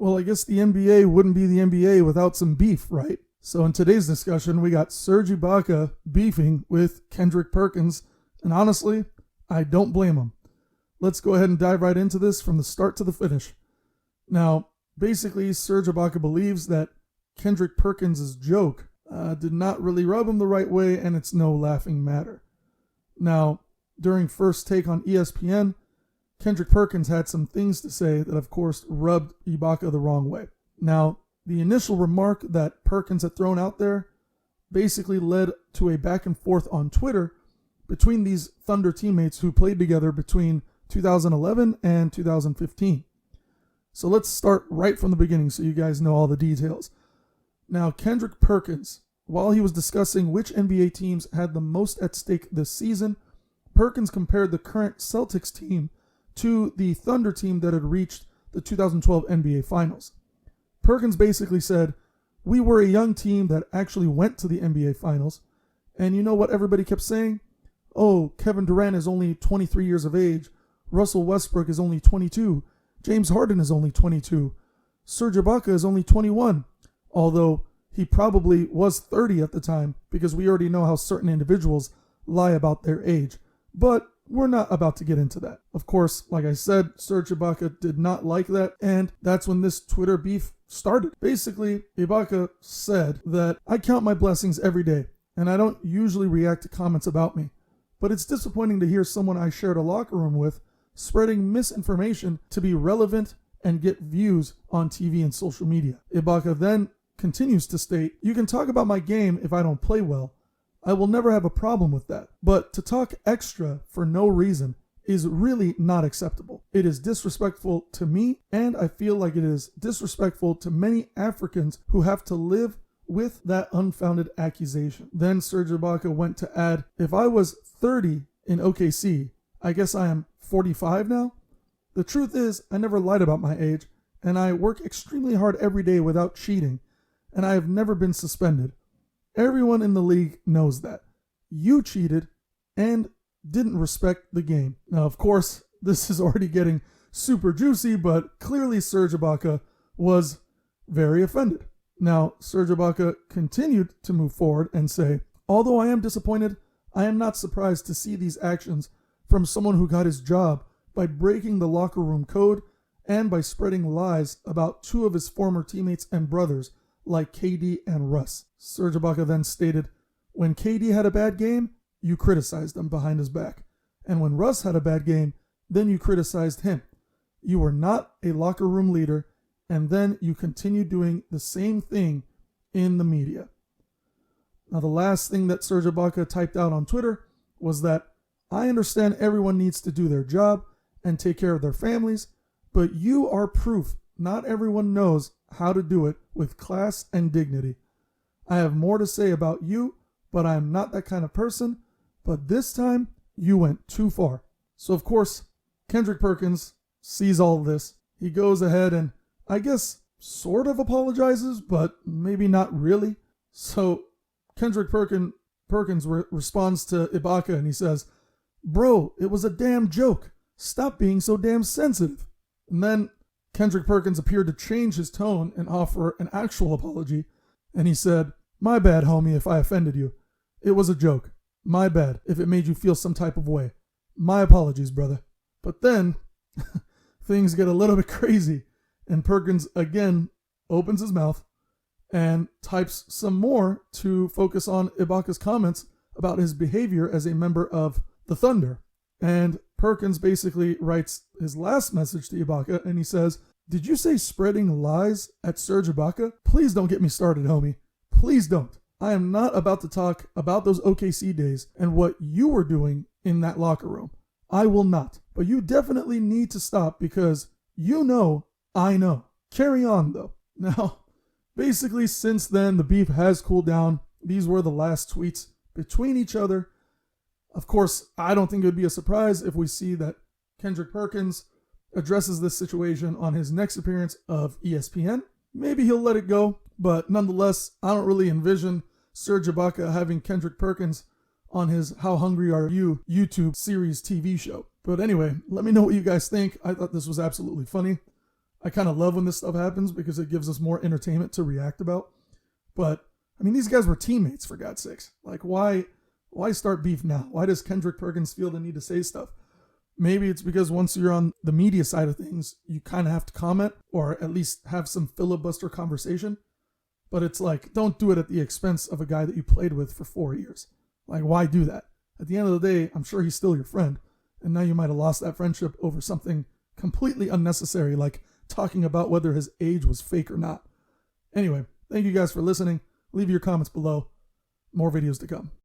Well, I guess the NBA wouldn't be the NBA without some beef, right? So in today's discussion, we got Serge Ibaka beefing with Kendrick Perkins, and honestly, I don't blame him. Let's go ahead and dive right into this from the start to the finish. Now, basically, Serge Ibaka believes that Kendrick Perkins' joke did not really rub him the right way, and it's no laughing matter. Now, during First Take on ESPN, Kendrick Perkins had some things to say that, of course, rubbed Ibaka the wrong way. Now, the initial remark that Perkins had thrown out there basically led to a back and forth on Twitter between these Thunder teammates who played together between 2011 and 2015. So let's start right from the beginning so you guys know all the details. Now, Kendrick Perkins, while he was discussing which NBA teams had the most at stake this season, Perkins compared the current Celtics team to the Thunder team that had reached the 2012 NBA Finals. Perkins basically said, "We were a young team that actually went to the NBA Finals, and you know what everybody kept saying? Oh, Kevin Durant is only 23 years of age, Russell Westbrook is only 22, James Harden is only 22, Serge Ibaka is only 21, although he probably was 30 at the time because we already know how certain individuals lie about their age. But we're not about to get into that. Of course, like I said, Serge Ibaka did not like that, and that's when this Twitter beef started. Basically, Ibaka said that I count my blessings every day, and I don't usually react to comments about me. But it's disappointing to hear someone I shared a locker room with spreading misinformation to be relevant and get views on TV and social media. Ibaka then continues to state, you can talk about my game if I don't play well. I will never have a problem with that. But to talk extra for no reason is really not acceptable. It is disrespectful to me, and I feel like it is disrespectful to many Africans who have to live with that unfounded accusation. Then Serge Ibaka went to add, if I was 30 in OKC, I guess I am 45 now? The truth is, I never lied about my age, and I work extremely hard every day without cheating, and I have never been suspended. Everyone in the league knows that. You cheated and didn't respect the game. Now, of course, this is already getting super juicy, but clearly Serge Ibaka was very offended. Now, Serge Ibaka continued to move forward and say, although I am disappointed, I am not surprised to see these actions from someone who got his job by breaking the locker room code and by spreading lies about two of his former teammates and brothers like KD and Russ. Serge Ibaka then stated, when KD had a bad game, you criticized him behind his back. And when Russ had a bad game, then you criticized him. You were not a locker room leader, and then you continued doing the same thing in the media. Now, the last thing that Serge Ibaka typed out on Twitter was that I understand everyone needs to do their job and take care of their families, but you are proof not everyone knows how to do it with class and dignity. I have more to say about you, but I am not that kind of person. But this time, you went too far. So, of course, Kendrick Perkins sees all of this. He goes ahead and, I guess, sort of apologizes, but maybe not really. So, Kendrick Perkins responds to Ibaka and he says, bro, it was a damn joke. Stop being so damn sensitive. And then Kendrick Perkins appeared to change his tone and offer an actual apology, and he said, my bad, homie, if I offended you. It was a joke. My bad if it made you feel some type of way. My apologies, brother. But then, things get a little bit crazy, and Perkins again opens his mouth and types some more to focus on Ibaka's comments about his behavior as a member of the Thunder. And Perkins basically writes his last message to Ibaka, and he says, did you say spreading lies at Serge Ibaka? Please don't get me started, homie. Please don't. I am not about to talk about those OKC days and what you were doing in that locker room. I will not. But you definitely need to stop because you know I know. Carry on, though. Now, basically, since then, the beef has cooled down. These were the last tweets between each other. Of course, I don't think it would be a surprise if we see that Kendrick Perkins addresses this situation on his next appearance of ESPN. Maybe he'll let it go, but nonetheless, I don't really envision Serge Ibaka having Kendrick Perkins on his How Hungry Are You YouTube series TV show. But anyway, let me know what you guys think. I thought this was absolutely funny. I kind of love when this stuff happens because it gives us more entertainment to react about. But, I mean, these guys were teammates, for God's sakes. Like, why start beef now? Why does Kendrick Perkins feel the need to say stuff? Maybe it's because once you're on the media side of things, you kind of have to comment or at least have some filibuster conversation. But it's like, don't do it at the expense of a guy that you played with for 4 years. Like, why do that? At the end of the day, I'm sure he's still your friend. And now you might have lost that friendship over something completely unnecessary, like talking about whether his age was fake or not. Anyway, thank you guys for listening. Leave your comments below. More videos to come.